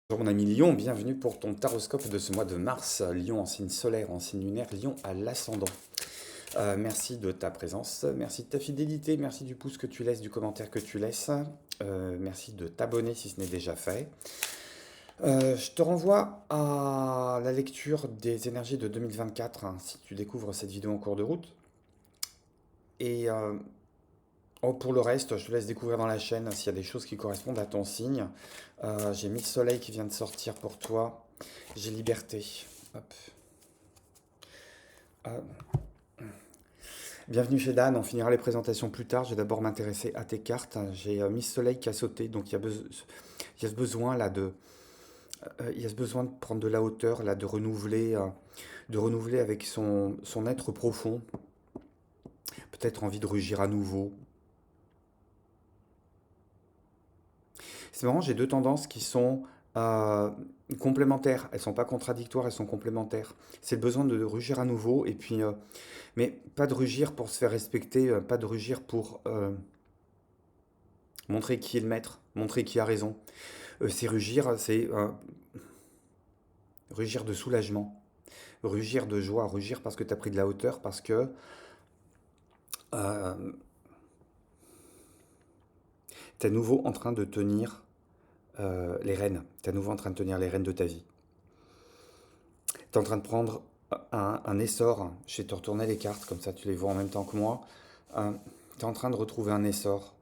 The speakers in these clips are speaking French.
Bonjour mon ami Lion, bienvenue pour ton taroscope de ce mois de mars. Lion en signe solaire, en signe lunaire, Lion à l'ascendant. Merci de ta présence, merci de ta fidélité, merci du pouce que tu laisses, du commentaire que tu laisses. Merci de t'abonner si ce n'est déjà fait. Je te renvoie à la lecture des énergies de 2024 hein, si tu découvres cette vidéo en cours de route. Et pour le reste, je te laisse découvrir dans la chaîne s'il y a des choses qui correspondent à ton signe. J'ai mis Soleil qui vient de sortir pour toi. J'ai Liberté. Hop. Euh, Bienvenue chez Dan, on finira les présentations plus tard. Je vais d'abord m'intéresser à tes cartes. J'ai Miss Soleil qui a sauté, donc il y a ce besoin là il y a ce besoin de prendre de la hauteur, là, de renouveler avec son être profond. Peut-être envie de rugir à nouveau. C'est marrant, j'ai deux tendances qui sont euh, complémentaires. Elles sont pas contradictoires, elles sont complémentaires. C'est le besoin de rugir à nouveau, et puis, mais pas de rugir pour se faire respecter, pas de rugir pour montrer qui est le maître, montrer qui a raison. C'est rugir, c'est rugir de soulagement, rugir de joie, rugir parce que tu as pris de la hauteur, parce que euh, tu es à nouveau en train de tenir les rênes. Tu es à nouveau en train de tenir les rênes de ta vie. Tu es en train de prendre un essor. Je vais te retourner les cartes, comme ça tu les vois en même temps que moi. Tu es en train de retrouver un essor.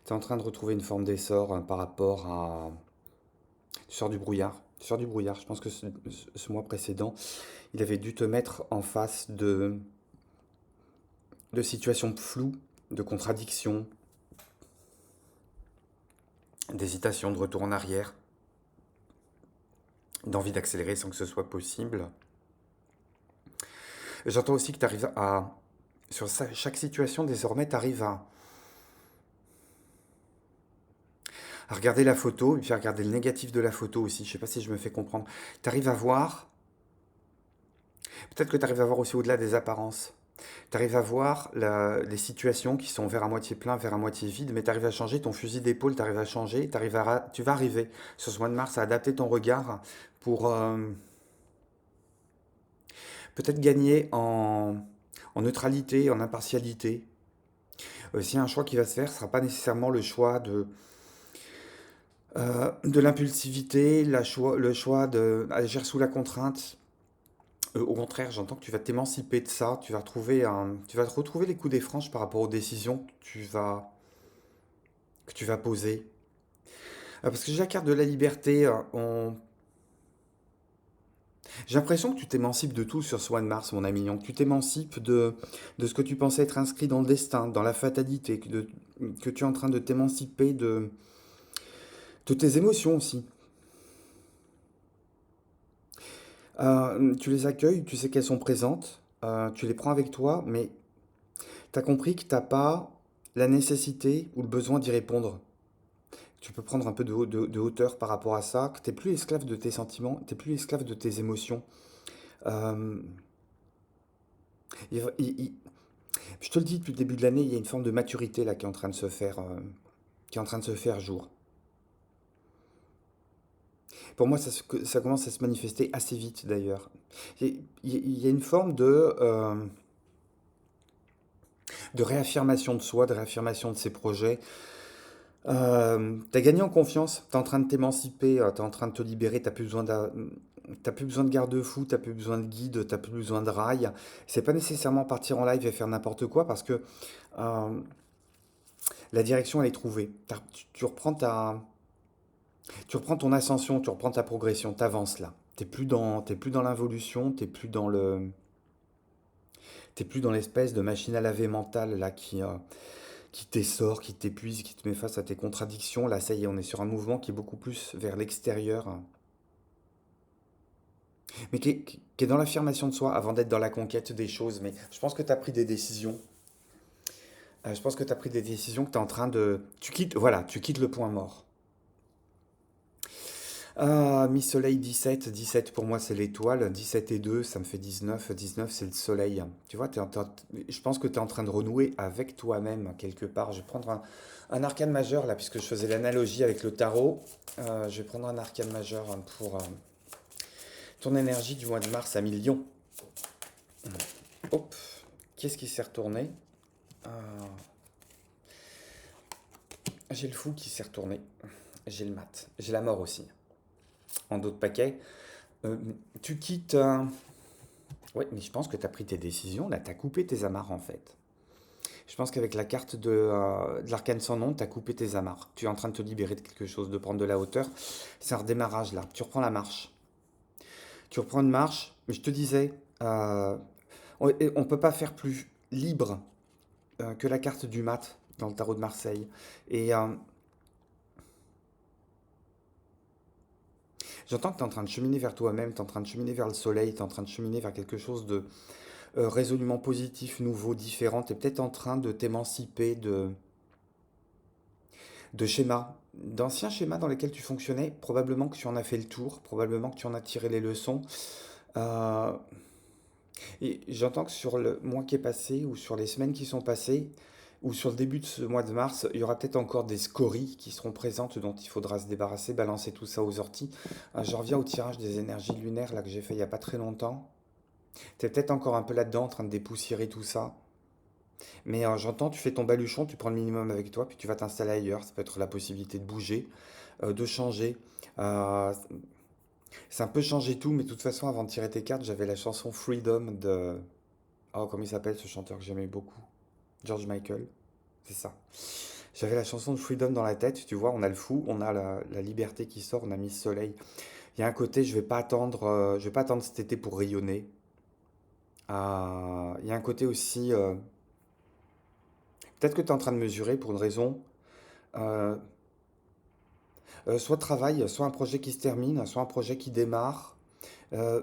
Tu es en train de retrouver une forme d'essor par rapport à... Tu sors du brouillard. Tu sors du brouillard. Je pense que ce mois précédent, il avait dû te mettre en face de situations floues, de contradictions, d'hésitation, de retour en arrière, d'envie d'accélérer sans que ce soit possible. J'entends aussi que tu arrives à... Sur chaque situation, désormais, tu arrives à regarder la photo, et puis à regarder le négatif de la photo aussi. Je sais pas si je me fais comprendre. Tu arrives à voir... Peut-être que tu arrives à voir aussi au-delà des apparences. Tu arrives à voir les situations qui sont vers à moitié plein, vers à moitié vide, mais tu arrives à changer ton fusil d'épaule, tu arrives à changer, tu vas arriver sur ce mois de mars à adapter ton regard pour peut-être gagner en neutralité, en impartialité. S'il y a un choix qui va se faire, ce ne sera pas nécessairement le choix de l'impulsivité, le choix d'agir sous la contrainte. Au contraire, j'entends que tu vas t'émanciper de ça, tu vas te retrouver les coups des franges par rapport aux décisions que tu vas poser. Parce que j'ai la carte de la liberté, j'ai l'impression que tu t'émancipes de tout sur ce mois de mars, mon ami. Donc, tu t'émancipes de ce que tu pensais être inscrit dans le destin, dans la fatalité, que tu es en train de t'émanciper de tes émotions aussi. Tu les accueilles, tu sais qu'elles sont présentes, tu les prends avec toi, mais tu as compris que tu n'as pas la nécessité ou le besoin d'y répondre. Tu peux prendre un peu de hauteur par rapport à ça, que tu n'es plus esclave de tes sentiments, tu n'es plus esclave de tes émotions. Euh, il, il- je te le dis depuis le début de l'année, il y a une forme de maturité là qui est en train de se faire, qui est en train de se faire jour. Pour moi, ça commence à se manifester assez vite d'ailleurs. Il y a une forme de réaffirmation de soi, de réaffirmation de ses projets. T'as gagné en confiance, t'es en train de t'émanciper, t'es en train de te libérer, t'as plus besoin de garde-fou, t'as plus besoin de guide, t'as plus besoin de rail. C'est pas nécessairement partir en live et faire n'importe quoi parce que euh, la direction elle est trouvée. Tu reprends ton ascension, tu reprends ta progression, t'avances là. T'es plus dans l'involution, t'es plus dans l'espèce de machine à laver mentale là qui t'essore, qui t'épuise, qui te met face à tes contradictions. Là, ça y est, on est sur un mouvement qui est beaucoup plus vers l'extérieur, mais qui est dans l'affirmation de soi avant d'être dans la conquête des choses. Mais je pense que tu as pris des décisions. Je pense que tu as pris des décisions que tu es en train de... Tu quittes, voilà, tu quittes le point mort. Ah, mi-soleil 17, 17 pour moi c'est l'étoile, 17 et 2 ça me fait 19, 19 c'est le soleil. Tu vois, je pense que tu es en train de renouer avec toi-même quelque part. Je vais prendre un arcane majeur là, puisque je faisais l'analogie avec le tarot. Je vais prendre un arcane majeur pour ton énergie du mois de mars à millions. Hop, qu'est-ce qui s'est retourné? Ah, j'ai le fou qui s'est retourné, j'ai le mat, j'ai la mort aussi, en d'autres paquets. Euh, tu quittes. Ouais, mais je pense que tu as pris tes décisions, là, tu as coupé tes amarres en fait. Je pense qu'avec la carte de l'arcane sans nom, tu as coupé tes amarres. Tu es en train de te libérer de quelque chose, de prendre de la hauteur. C'est un redémarrage là. Tu reprends la marche. Tu reprends une marche. Mais je te disais, on ne peut pas faire plus libre que la carte du mat dans le tarot de Marseille. Et j'entends que tu es en train de cheminer vers toi-même, tu es en train de cheminer vers le soleil, tu es en train de cheminer vers quelque chose de résolument positif, nouveau, différent. Tu es peut-être en train de t'émanciper de schémas, d'anciens schémas dans lesquels tu fonctionnais. Probablement que tu en as fait le tour, probablement que tu en as tiré les leçons. Euh, et j'entends que sur le mois qui est passé, ou sur les semaines qui sont passées, ou sur le début de ce mois de mars, il y aura peut-être encore des scories qui seront présentes dont il faudra se débarrasser, balancer tout ça aux orties. Je reviens au tirage des énergies lunaires là, que j'ai fait il n'y a pas très longtemps. Tu es peut-être encore un peu là-dedans en train de dépoussiérer tout ça. Mais j'entends, tu fais ton baluchon, tu prends le minimum avec toi, puis tu vas t'installer ailleurs. Ça peut être la possibilité de bouger, de changer. Euh, c'est un peu changer tout, mais de toute façon, avant de tirer tes cartes, j'avais la chanson Freedom de... Oh, comment il s'appelle ce chanteur que j'aimais beaucoup? George Michael, c'est ça. J'avais la chanson de Freedom dans la tête, tu vois, on a le fou, on a la liberté qui sort, on a mis ce soleil. Il y a un côté, je vais pas attendre cet été pour rayonner. Il y a un côté aussi, peut-être que tu es en train de mesurer pour une raison. euh, soit travail, soit un projet qui se termine, soit un projet qui démarre, euh,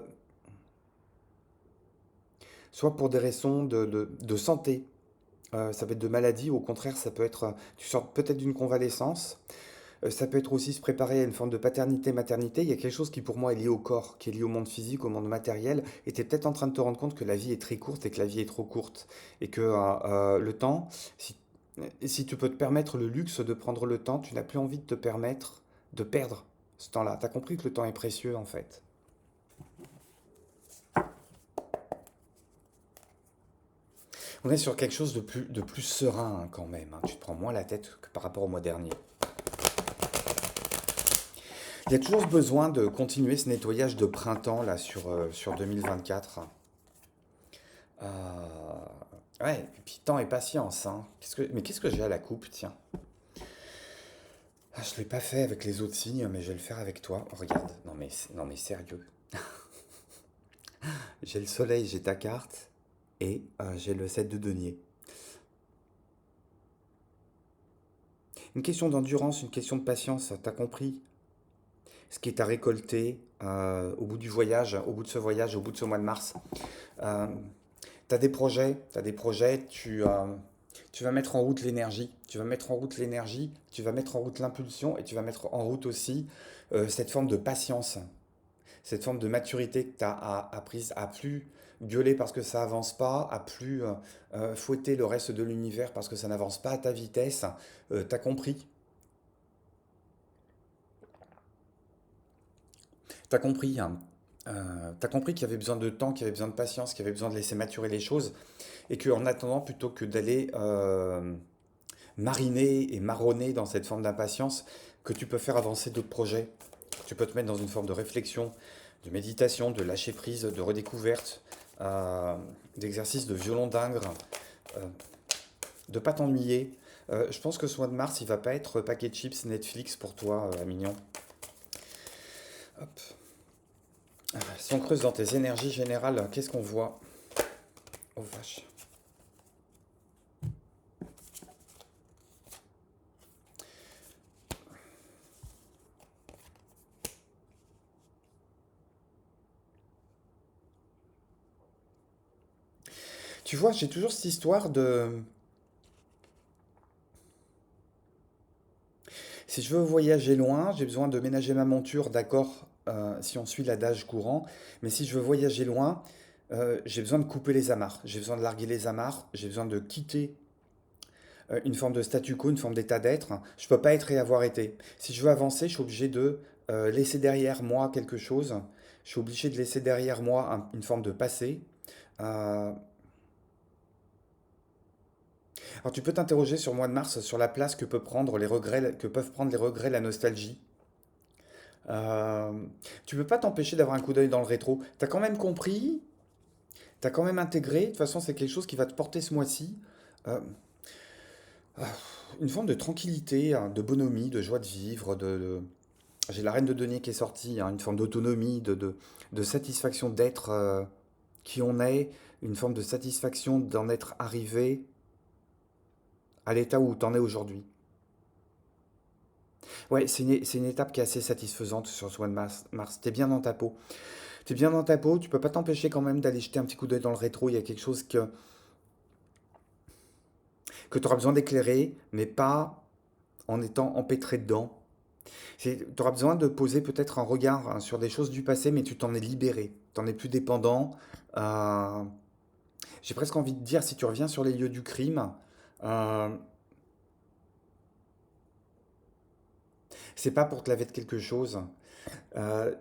soit pour des raisons de santé. Ça peut être de maladie, ou au contraire, ça peut être, tu sors peut-être d'une convalescence. Ça peut être aussi se préparer à une forme de paternité, maternité. Il y a quelque chose qui pour moi est lié au corps, qui est lié au monde physique, au monde matériel. Et tu es peut-être en train de te rendre compte que la vie est très courte et que la vie est trop courte. Et que le temps, si tu peux te permettre le luxe de prendre le temps, tu n'as plus envie de te permettre de perdre ce temps-là. Tu as compris que le temps est précieux en fait. On est sur quelque chose de plus serein hein, quand même, hein. Tu te prends moins la tête que par rapport au mois dernier. Il y a toujours besoin de continuer ce nettoyage de printemps là sur 2024. Ouais, et puis temps et patience, hein. Mais qu'est-ce que j'ai à la coupe, tiens. Ah, je l'ai pas fait avec les autres signes, mais je vais le faire avec toi. Oh, regarde, non mais sérieux. J'ai le soleil, j'ai ta carte, et j'ai le 7 de denier. Une question d'endurance, une question de patience, t'as compris ce qui est à récolter au bout du voyage, au bout de ce voyage, au bout de ce mois de mars. Euh, t'as des projets, tu vas mettre en route l'énergie, tu vas mettre en route l'énergie, tu vas mettre en route l'impulsion et tu vas mettre en route aussi cette forme de patience, cette forme de maturité que tu as apprise à plus gueuler parce que ça avance pas, à plus fouetter le reste de l'univers parce que ça n'avance pas à ta vitesse. T'as compris, t'as compris, hein. T'as compris qu'il y avait besoin de temps, qu'il y avait besoin de patience, qu'il y avait besoin de laisser maturer les choses, et qu'en attendant, plutôt que d'aller mariner et marronner dans cette forme d'impatience, que tu peux faire avancer d'autres projets. Tu peux te mettre dans une forme de réflexion, de méditation, de lâcher prise, de redécouverte, euh, d'exercice de violon d'ingres, euh, de pas t'ennuyer. Je pense que ce mois de mars, il va pas être paquet de chips Netflix pour toi, mignon. Hop. Si on creuse dans tes énergies générales, qu'est-ce qu'on voit? Oh vache. Tu vois, j'ai toujours cette histoire de... Si je veux voyager loin, j'ai besoin de ménager ma monture, d'accord, si on suit l'adage courant. Mais si je veux voyager loin, j'ai besoin de couper les amarres. J'ai besoin de larguer les amarres. J'ai besoin de quitter une forme de statu quo, une forme d'état d'être. Je ne peux pas être et avoir été. Si je veux avancer, je suis obligé de laisser derrière moi quelque chose. Je suis obligé de laisser derrière moi une forme de passé. Euh, alors tu peux t'interroger sur le mois de mars, sur la place que peut prendre les regrets, que peuvent prendre les regrets, la nostalgie. Euh, Tu peux pas t'empêcher d'avoir un coup d'œil dans le rétro. T'as quand même compris, t'as quand même intégré. De toute façon, c'est quelque chose qui va te porter ce mois-ci. Euh, une forme de tranquillité, hein, de bonhomie, de joie de vivre. J'ai la Reine de Denier qui est sortie, hein, une forme d'autonomie, de satisfaction d'être qui on est, une forme de satisfaction d'en être arrivé à l'état où t'en es aujourd'hui. Ouais, c'est une étape qui est assez satisfaisante sur ce mois de mars. T'es bien dans ta peau. T'es bien dans ta peau, tu peux pas t'empêcher quand même d'aller jeter un petit coup d'œil dans le rétro. Il y a quelque chose que tu auras besoin d'éclairer, mais pas en étant empêtré dedans. Tu auras besoin de poser peut-être un regard hein, sur des choses du passé, mais tu t'en es libéré. Tu n'en es plus dépendant. Euh, j'ai presque envie de dire, si tu reviens sur les lieux du crime, euh, c'est pas pour te laver de quelque chose. Euh,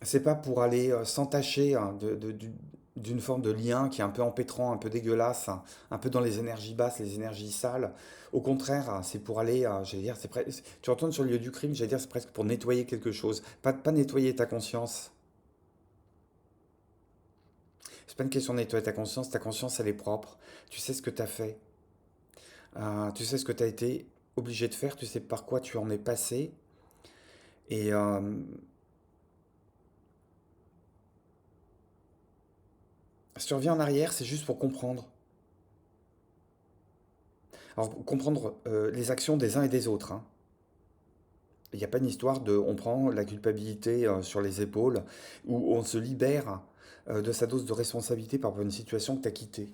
c'est pas pour aller s'entacher hein, d'une forme de lien qui est un peu empêtrant, un peu dégueulasse, hein, un peu dans les énergies basses, les énergies sales. Au contraire, hein, c'est pour aller, j'allais dire, tu retournes sur le lieu du crime, j'allais dire, c'est presque pour nettoyer quelque chose. Pas nettoyer ta conscience. C'est pas une question de nettoyer ta conscience elle est propre. Tu sais ce que tu as fait, tu sais ce que tu as été obligé de faire, tu sais par quoi tu en es passé. Et si tu reviens en arrière, c'est juste pour comprendre. Alors, comprendre les actions des uns et des autres, hein. Il n'y a pas une histoire de on prend la culpabilité sur les épaules ou on se libère de sa dose de responsabilité par rapport à une situation que tu as quittée.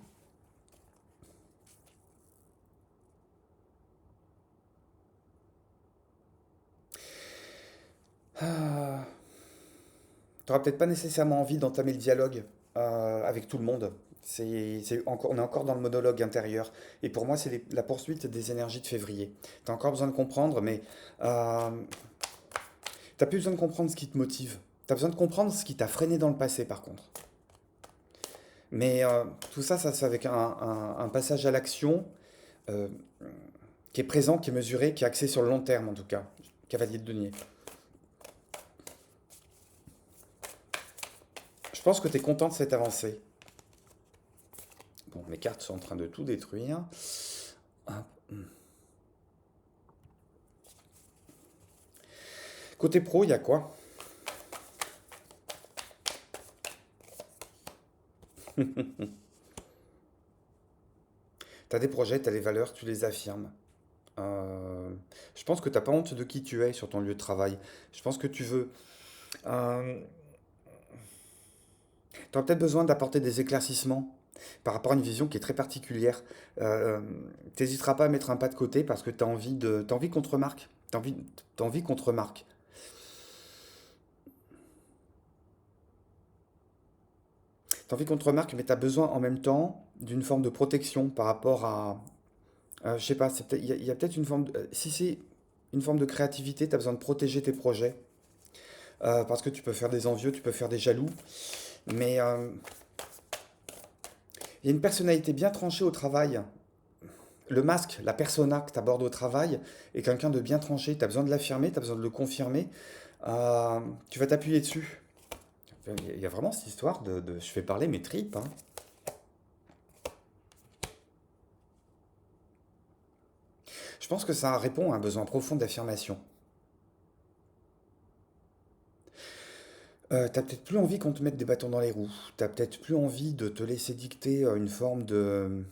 Ah, tu n'auras peut-être pas nécessairement envie d'entamer le dialogue avec tout le monde. On est encore dans le monologue intérieur. Et pour moi, c'est la poursuite des énergies de février. Tu as encore besoin de comprendre, mais euh, tu n'as plus besoin de comprendre ce qui te motive. Tu as besoin de comprendre ce qui t'a freiné dans le passé, par contre. Mais tout ça, ça se fait avec un passage à l'action euh, qui est présent, qui est mesuré, qui est axé sur le long terme, en tout cas. Cavalier de denier. Je pense que tu es content de cette avancée. Bon, mes cartes sont en train de tout détruire. Hop. Côté pro, il y a quoi? Tu as des projets, tu as des valeurs, tu les affirmes. Euh, je pense que tu n'as pas honte de qui tu es sur ton lieu de travail. Je pense que tu veux. Euh, tu auras peut-être besoin d'apporter des éclaircissements par rapport à une vision qui est très particulière. T'hésiteras pas à mettre un pas de côté parce que t'as envie qu'on te remarque. T'as envie qu'on te remarque. T'as envie qu'on te remarque, mais t'as besoin en même temps d'une forme de protection par rapport à. Je sais pas, il y a peut-être une forme. Si c'est une forme de créativité, t'as besoin de protéger tes projets. Parce que tu peux faire des envieux, tu peux faire des jaloux. Mais il y a une personnalité bien tranchée au travail. Le masque, la persona que tu abordes au travail est quelqu'un de bien tranché. Tu as besoin de l'affirmer, tu as besoin de le confirmer. Tu vas t'appuyer dessus. Il y a vraiment cette histoire je fais parler mes tripes, hein. Je pense que ça répond à un besoin profond d'affirmation. T'as peut-être plus envie qu'on te mette des bâtons dans les roues. T'as peut-être plus envie de te laisser dicter une forme de.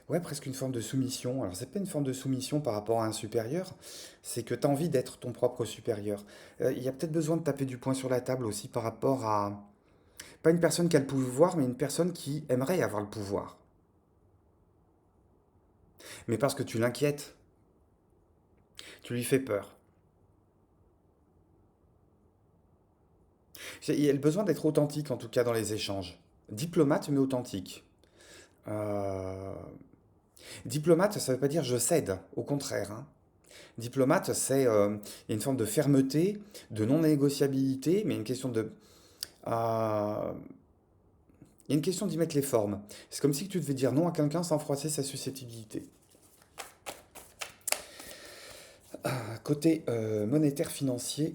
Ouais, presque une forme de soumission. Alors, c'est pas une forme de soumission par rapport à un supérieur, c'est que tu as envie d'être ton propre supérieur. Il y a peut-être besoin de taper du poing sur la table aussi par rapport à, pas une personne qui a le pouvoir, mais une personne qui aimerait avoir le pouvoir. mais parce que tu l'inquiètes, tu lui fais peur. Il y a le besoin d'être authentique, en tout cas, dans les échanges. Diplomate, mais authentique. Euh, Diplomate, ça ne veut pas dire je cède, au contraire, hein. Diplomate, il y a une forme de fermeté, de non-négociabilité, mais une question de, euh, il y a une question d'y mettre les formes. C'est comme si tu devais dire non à quelqu'un sans froisser sa susceptibilité. Côté monétaire financier,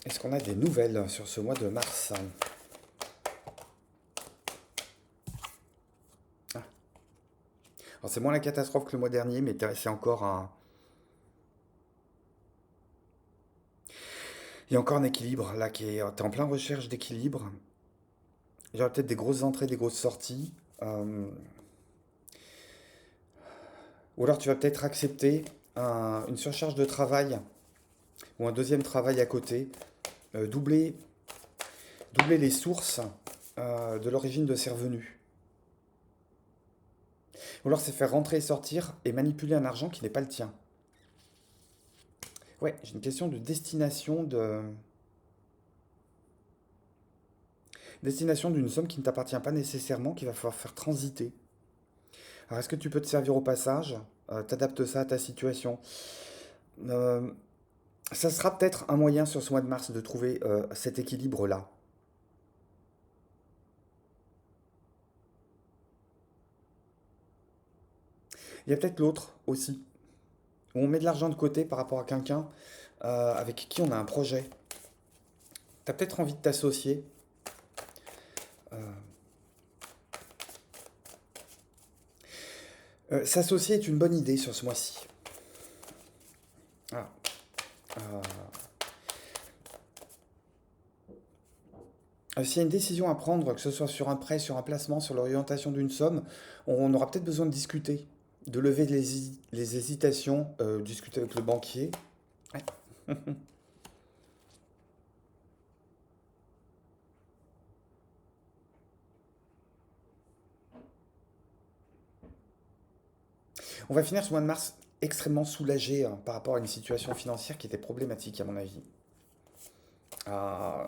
est-ce qu'on a des nouvelles sur ce mois de mars? Ah. Alors c'est moins la catastrophe que le mois dernier, mais c'est encore un... Il y a encore un équilibre là qui est... T'es en plein recherche d'équilibre. Il y aura peut-être des grosses entrées, des grosses sorties. Ou alors tu vas peut-être accepter une surcharge de travail ou un deuxième travail à côté. Doubler, doubler les sources de l'origine de ces revenus. Ou alors c'est faire rentrer et sortir et manipuler un argent qui n'est pas le tien. Ouais, j'ai une question de destination de... Destination d'une somme qui ne t'appartient pas nécessairement, qu'il va falloir faire transiter. Alors est-ce que tu peux te servir au passage? T'adaptes ça à ta situation. Euh, Ça sera peut-être un moyen sur ce mois de mars de trouver cet équilibre-là. Il y a peut-être l'autre aussi, où on met de l'argent de côté par rapport à quelqu'un avec qui on a un projet. Tu as peut-être envie de t'associer. Euh, S'associer est une bonne idée sur ce mois-ci. Ah, euh, S'il y a une décision à prendre, que ce soit sur un prêt, sur un placement, sur l'orientation d'une somme, on aura peut-être besoin de discuter, de lever les hésitations, discuter avec le banquier. Ouais. On va finir ce mois de mars extrêmement soulagé hein, par rapport à une situation financière qui était problématique à mon avis. Euh,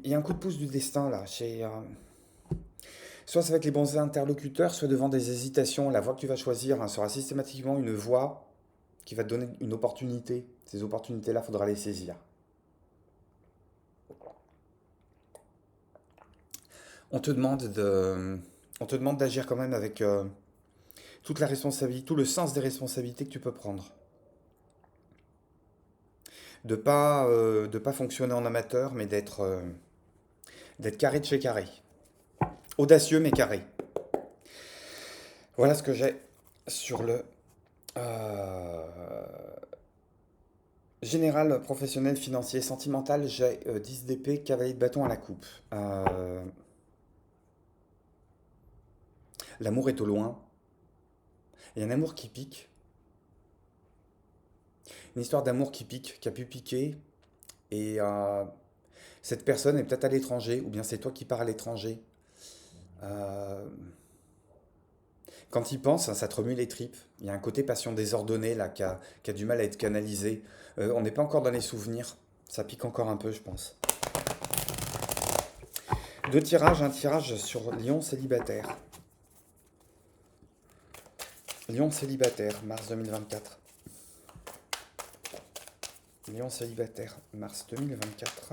Il y a un coup de pouce du destin là. Soit c'est avec les bons interlocuteurs, soit devant des hésitations. La voie que tu vas choisir hein, sera systématiquement une voie qui va te donner une opportunité. Ces opportunités-là, il faudra les saisir. On te demande de, on te demande d'agir quand même avec toute la responsabilité, tout le sens des responsabilités que tu peux prendre. De pas fonctionner en amateur, mais d'être carré de chez carré. Audacieux mais carré. Voilà ce que j'ai sur le euh, général, professionnel, financier, sentimental. J'ai 10 d'épée, cavalier de bâton à la coupe. L'amour est au loin. Il y a un amour qui pique. Une histoire d'amour qui pique, qui a pu piquer. Et cette personne est peut-être à l'étranger, ou bien c'est toi qui pars à l'étranger. Euh, Quand il pense, ça te remue les tripes. Il y a un côté passion désordonnée là qui a du mal à être canalisé. On n'est pas encore dans les souvenirs. Ça pique encore un peu, je pense. Deux tirages, un tirage sur Lion célibataire. Lion célibataire, mars 2024. Lion célibataire, mars 2024.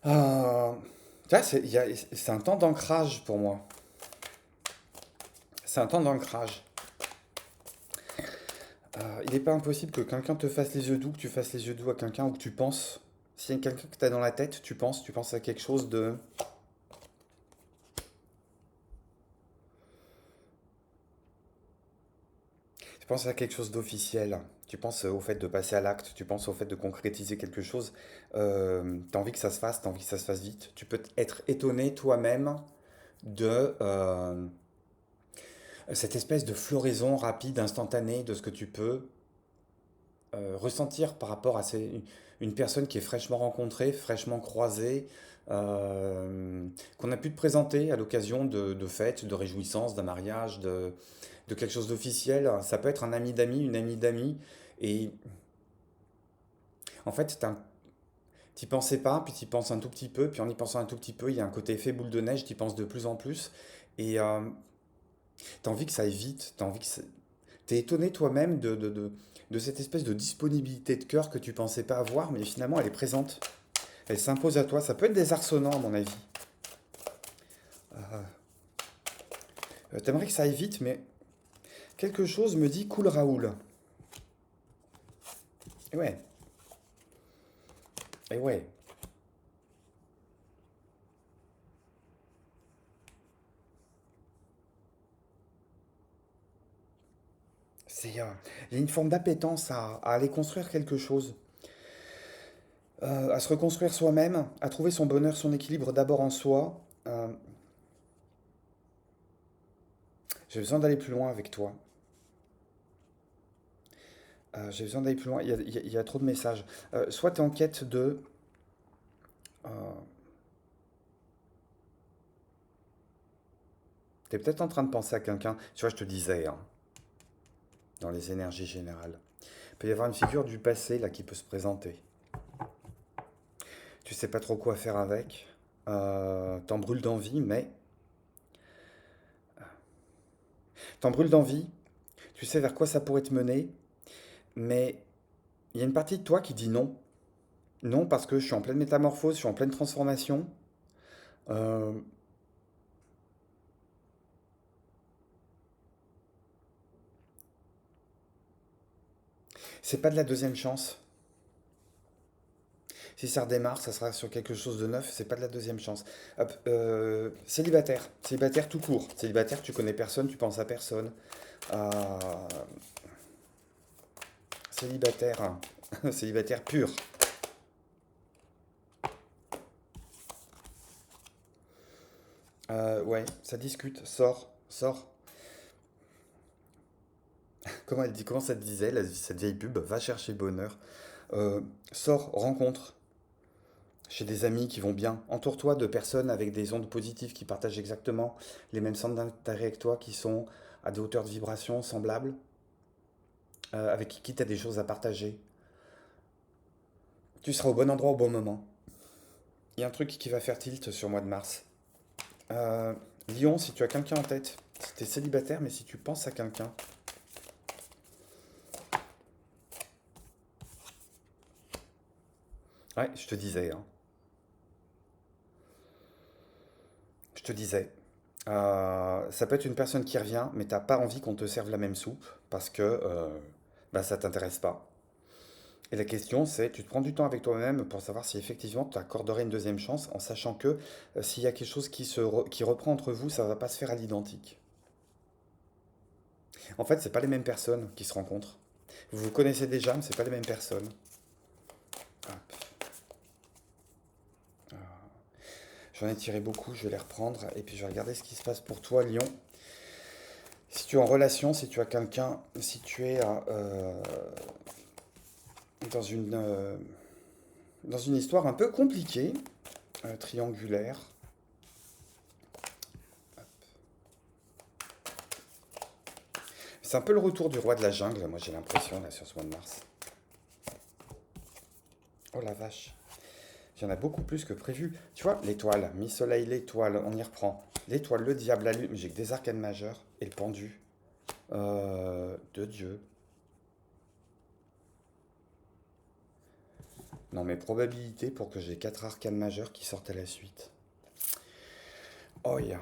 Euh, Tu vois, c'est un temps d'ancrage pour moi. C'est un temps d'ancrage. Il n'est pas impossible que quelqu'un te fasse les yeux doux, que tu fasses les yeux doux à quelqu'un ou que tu penses. S'il y a quelqu'un que tu as dans la tête, tu penses à quelque chose de... Tu penses à quelque chose d'officiel. Tu penses au fait de passer à l'acte, tu penses au fait de concrétiser quelque chose. T'as envie que ça se fasse, t'as envie que ça se fasse vite. Tu peux être étonné toi-même de cette espèce de floraison rapide, instantanée de ce que tu peux ressentir par rapport à une personne qui est fraîchement rencontrée, fraîchement croisée, qu'on a pu te présenter à l'occasion de fêtes, de réjouissances, d'un mariage, de quelque chose d'officiel. Ça peut être un ami d'amis, une amie d'amis. Et en fait, t'y pensais pas, puis t'y penses un tout petit peu, puis en y pensant un tout petit peu, il y a un côté effet boule de neige, t'y penses de plus en plus. Et t'as envie que ça aille vite, t'es étonné toi-même de cette espèce de disponibilité de cœur que tu pensais pas avoir, mais finalement elle est présente. Elle s'impose à toi. Ça peut être désarçonnant, à mon avis. T'aimerais que ça aille vite, mais quelque chose me dit cool Raoul. Et ouais, et ouais. C'est, il y a une forme d'appétence à aller construire quelque chose, à se reconstruire soi-même, à trouver son bonheur, son équilibre d'abord en soi. J'ai besoin d'aller plus loin avec toi. J'ai besoin d'aller plus loin. Il y a trop de messages. Soit tu es en quête de... euh, tu es peut-être en train de penser à quelqu'un. Tu vois, je te disais, hein, dans les énergies générales. Il peut y avoir une figure du passé là qui peut se présenter. Tu sais pas trop quoi faire avec. T'en brûles d'envie, mais t'en brûles d'envie. Tu sais vers quoi ça pourrait te mener, mais il y a une partie de toi qui dit non. Non parce que je suis en pleine métamorphose, je suis en pleine transformation. Euh, c'est pas de la deuxième chance. Si ça redémarre, ça sera sur quelque chose de neuf. C'est pas de la deuxième chance. Hop, célibataire, célibataire tout court. Célibataire, tu connais personne, tu penses à personne. Euh, célibataire, hein. Célibataire pur. Ouais, ça discute, sort, sort. Comment elle dit, comment ça te disait, cette vieille pub, va chercher le bonheur. Euh, sors, rencontre chez des amis qui vont bien. Entoure-toi de personnes avec des ondes positives qui partagent exactement les mêmes centres d'intérêt que toi, qui sont à des hauteurs de vibration semblables, avec qui tu as des choses à partager. Tu seras au bon endroit au bon moment. Il y a un truc qui va faire tilt sur le mois de mars. Euh, Lyon, si tu as quelqu'un en tête, si tu es célibataire, mais si tu penses à quelqu'un, ouais, je te disais, hein, je te disais. Ça peut être une personne qui revient, mais t'as pas envie qu'on te serve la même soupe parce que bah, ça t'intéresse pas. Et la question, c'est, tu te prends du temps avec toi-même pour savoir si effectivement tu accorderais une deuxième chance, en sachant que s'il y a quelque chose qui reprend entre vous, ça va pas se faire à l'identique. En fait, c'est pas les mêmes personnes qui se rencontrent. Vous vous connaissez déjà, mais c'est pas les mêmes personnes. Hop. J'en ai tiré beaucoup, je vais les reprendre et puis je vais regarder ce qui se passe pour toi, Lyon. Si tu es en relation, si tu as quelqu'un, si tu es dans dans une histoire un peu compliquée, triangulaire. C'est un peu le retour du roi de la jungle, moi j'ai l'impression, là, sur ce mois de mars. Oh la vache, il y en a beaucoup plus que prévu. Tu vois, l'étoile, mi-soleil, l'étoile, on y reprend. L'étoile, le diable, la lune, j'ai que des arcanes majeures et le pendu. De Dieu. Non, mais probabilité pour que j'ai 4 arcanes majeures qui sortent à la suite. Oh, yeah.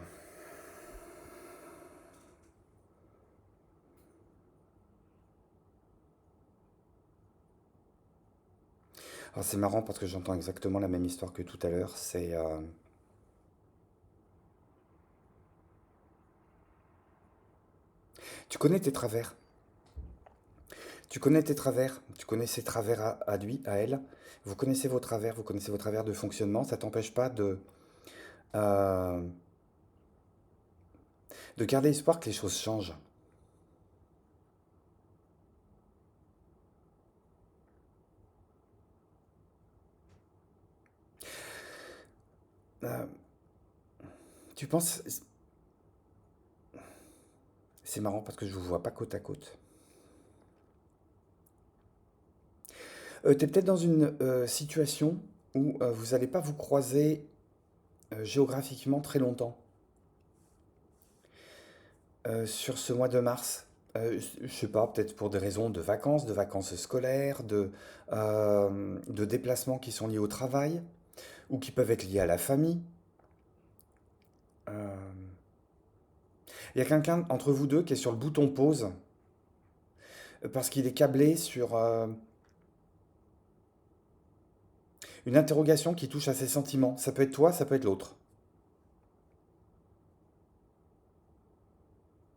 Alors, c'est marrant parce que j'entends exactement la même histoire que tout à l'heure. Tu connais tes travers. Tu connais tes travers. Tu connais ses travers à lui, à elle. Vous connaissez vos travers de fonctionnement. Ça t'empêche pas euh, de garder espoir que les choses changent. Euh, tu penses... C'est marrant parce que je vous vois pas côte à côte. Tu es peut-être dans une situation où vous n'allez pas vous croiser géographiquement très longtemps sur ce mois de mars. Je sais pas, peut-être pour des raisons de vacances scolaires, de déplacements qui sont liés au travail ou qui peuvent être liés à la famille. Euh, Il y a quelqu'un entre vous deux qui est sur le bouton pause parce qu'il est câblé sur une interrogation qui touche à ses sentiments. Ça peut être toi, ça peut être l'autre.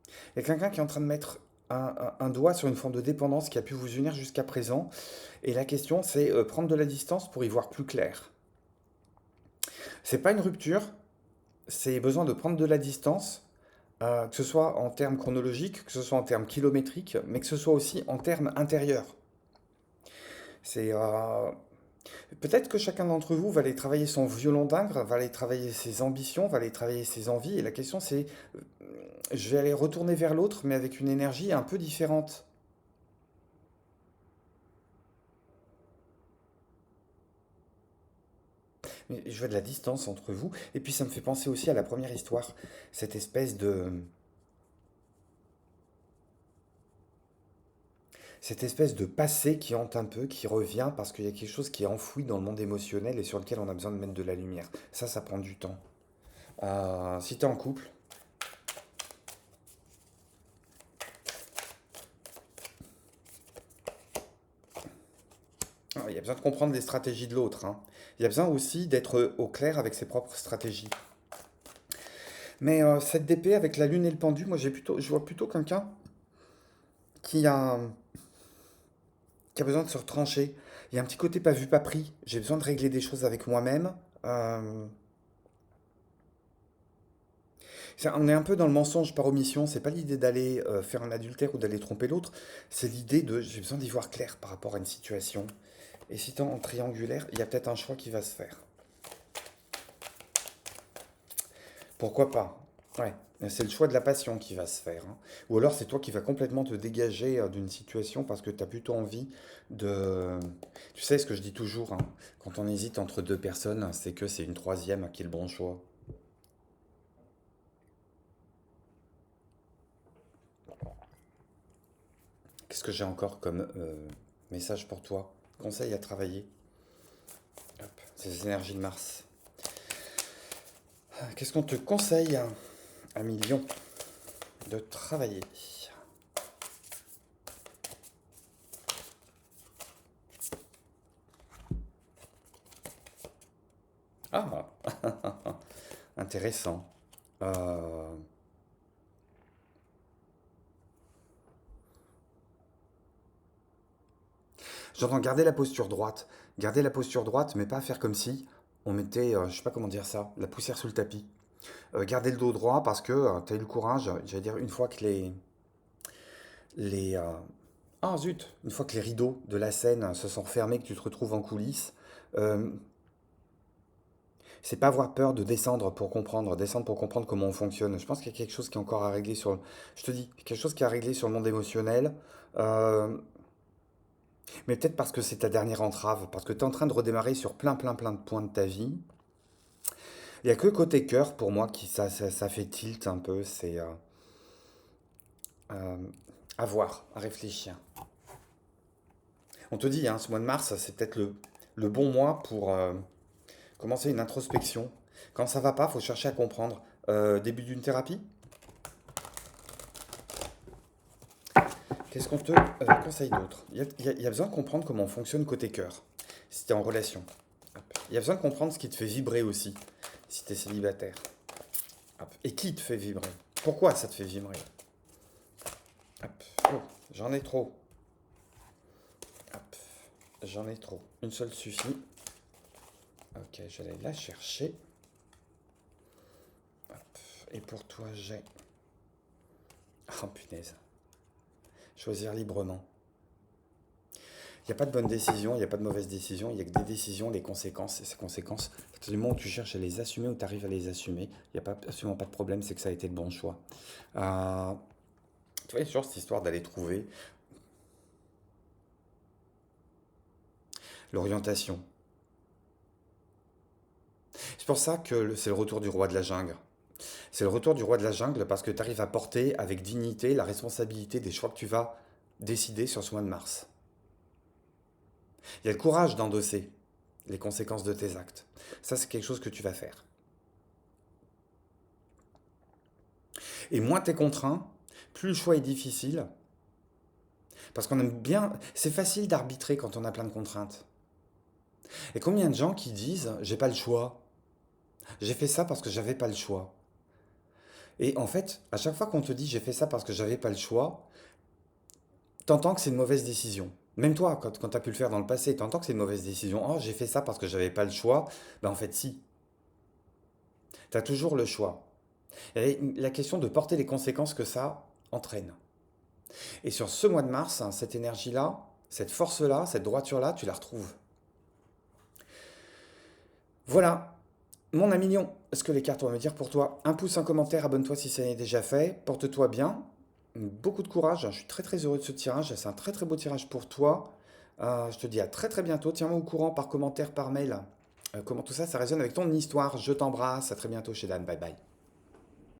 Il y a quelqu'un qui est en train de mettre un doigt sur une forme de dépendance qui a pu vous unir jusqu'à présent. Et la question, c'est prendre de la distance pour y voir plus clair. C'est pas une rupture, c'est besoin de prendre de la distance, que ce soit en termes chronologiques, que ce soit en termes kilométriques, mais que ce soit aussi en termes intérieurs. C'est peut-être que chacun d'entre vous va aller travailler son violon d'ingre, va aller travailler ses ambitions, va aller travailler ses envies. Et la question, c'est, je vais aller retourner vers l'autre, mais avec une énergie un peu différente. Mais je veux de la distance entre vous. Et puis ça me fait penser aussi à la première histoire, cette espèce de, cette espèce de passé qui hante un peu, qui revient parce qu'il y a quelque chose qui est enfoui dans le monde émotionnel et sur lequel on a besoin de mettre de la lumière. Ça prend du temps. Si tu es en couple, il y a besoin de comprendre les stratégies de l'autre, hein. Il y a besoin aussi d'être au clair avec ses propres stratégies. Mais cette DP avec la lune et le pendu, moi je vois plutôt quelqu'un qui a, qui a besoin de se retrancher. Il y a un petit côté pas vu, pas pris. J'ai besoin de régler des choses avec moi-même. Euh, on est un peu dans le mensonge par omission. C'est pas l'idée d'aller faire un adultère ou d'aller tromper l'autre. C'est l'idée de j'ai besoin d'y voir clair par rapport à une situation. Et si t'es en triangulaire, il y a peut-être un choix qui va se faire. Pourquoi pas? Ouais, c'est le choix de la passion qui va se faire, hein. Ou alors c'est toi qui vas complètement te dégager d'une situation parce que tu as plutôt envie de... Tu sais ce que je dis toujours, hein, quand on hésite entre deux personnes, c'est que c'est une troisième qui est le bon choix. Qu'est-ce que j'ai encore comme message pour toi? Conseil à travailler. Hop, c'est les énergies de Mars. Qu'est-ce qu'on te conseille, hein, à million, de travailler? Ah, intéressant. Euh, J'entends garder la posture droite. Garder la posture droite, mais pas faire comme si on mettait, je sais pas comment dire ça, la poussière sous le tapis. Garder le dos droit parce que tu as eu le courage, j'allais dire, une fois que les ah zut, une fois que les rideaux de la scène se sont refermés, que tu te retrouves en coulisses, euh, c'est pas avoir peur de descendre pour comprendre comment on fonctionne. Je pense qu'il y a quelque chose qui est encore à régler sur, je te dis, quelque chose qui est à régler sur le monde émotionnel. Euh, mais peut-être parce que c'est ta dernière entrave, parce que tu es en train de redémarrer sur plein de points de ta vie. Il n'y a que côté cœur pour moi qui ça fait tilt un peu, c'est euh, à voir, à réfléchir. On te dit, hein, ce mois de mars, c'est peut-être le bon mois pour commencer une introspection. Quand ça va pas, faut chercher à comprendre. Début d'une thérapie. Qu'est-ce qu'on te conseille d'autre? Il y a besoin de comprendre comment on fonctionne côté cœur, si tu es en relation. Hop. Il y a besoin de comprendre ce qui te fait vibrer aussi, si tu es célibataire. Hop. Et qui te fait vibrer? Pourquoi ça te fait vibrer? Hop. Oh, j'en ai trop. Hop. J'en ai trop. Une seule suffit. Ok, j'allais la chercher. Hop. Et pour toi, j'ai... Oh punaise. Choisir librement. Il n'y a pas de bonne décision, il n'y a pas de mauvaise décision, il n'y a que des décisions, des conséquences. Et ces conséquences, à partir du moment où tu cherches à les assumer, où tu arrives à les assumer, il n'y a pas, absolument pas de problème, c'est que ça a été le bon choix. Euh, Tu vois, il y a toujours cette histoire d'aller trouver l'orientation. C'est pour ça que c'est le retour du roi de la jungle. C'est le retour du roi de la jungle parce que tu arrives à porter avec dignité la responsabilité des choix que tu vas décider sur ce mois de mars. Il y a le courage d'endosser les conséquences de tes actes. Ça, c'est quelque chose que tu vas faire. Et moins tu es contraint, plus le choix est difficile, parce qu'on aime bien... C'est facile d'arbitrer quand on a plein de contraintes. Et combien de gens qui disent j'ai pas le choix, j'ai fait ça parce que j'avais pas le choix. Et en fait, à chaque fois qu'on te dit j'ai fait ça parce que j'avais pas le choix, t'entends que c'est une mauvaise décision. Même toi, quand tu as pu le faire dans le passé, t'entends que c'est une mauvaise décision. Oh, j'ai fait ça parce que j'avais pas le choix. Ben en fait, si. T'as toujours le choix. Et la question de porter les conséquences que ça entraîne. Et sur ce mois de mars, hein, cette énergie-là, cette force-là, cette droiture-là, tu la retrouves. Voilà, mon ami Lion, ce que les cartes vont me dire pour toi. Un pouce, un commentaire, abonne-toi si ça n'est déjà fait. Porte-toi bien. Beaucoup de courage. Je suis très très heureux de ce tirage. C'est un très très beau tirage pour toi. Je te dis à très très bientôt. Tiens-moi au courant par commentaire, par mail. Comment tout ça, ça résonne avec ton histoire. Je t'embrasse. À très bientôt chez Dan. Bye bye.